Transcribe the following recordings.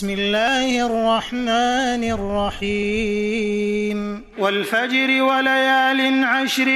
بسم الله الرحمن الرحيم والفجر وليال عشر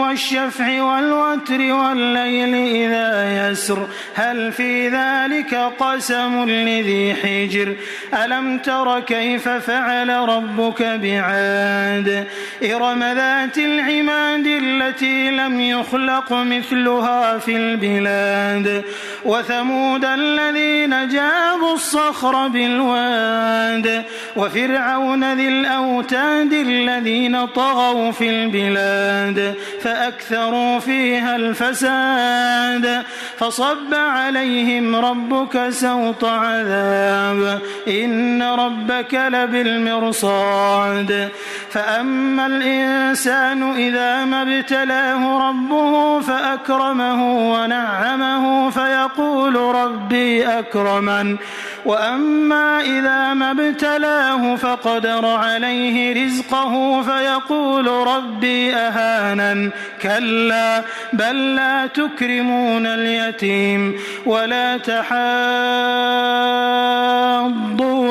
والشفع والوتر والليل إذا يسر هل في ذلك قسم لذي حجر ألم تر كيف فعل ربك بعاد إرم ذات العماد التي لم يخلق مثلها في البلاد وثمود الذين جابوا الصخر بالواد وفرعون ذي الأوتاد الذين طغوا في البلاد فأكثروا فيها الفساد فصب عليهم ربك سوط عذاب إن ربك لبالمرصاد فأما الإنسان إذا ما ابتلاه ربه فأكرمه ونعمه فيقول ربي أكرمن وأما إذا ما ابتلاه فقدر عليه رزقه فيقول ربي أهانن كلا بل لا تكرمون اليتيم ولا تحاضون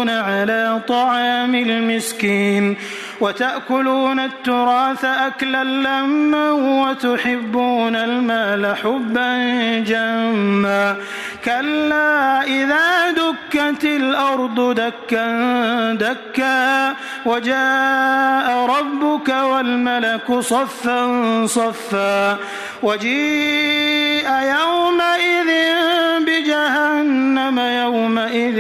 على طعام المسكين وتأكلون التراث أكلا لما وتحبون المال حبا جما كلا إذا دكت الأرض دكا دكا وجاء ربك والملك صفا صفا وجيء يومئذ بجهنم يومئذ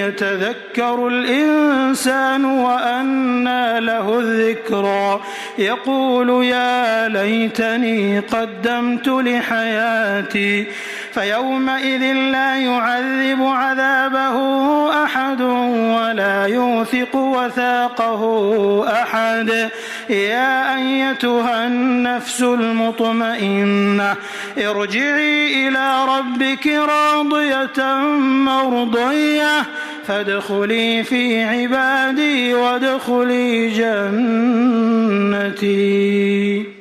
يتذكر الإنسان وأنى له الذكرى يقول يا ليتني قدمت لحياتي فيومئذ لا يعذب عذابه أحد ولا يوثق وثاقه أحد يا أيتها النفس المطمئنة ارجعي إلى ربك راضية مرضية فادخلي في عبادي وادخلي جنتي.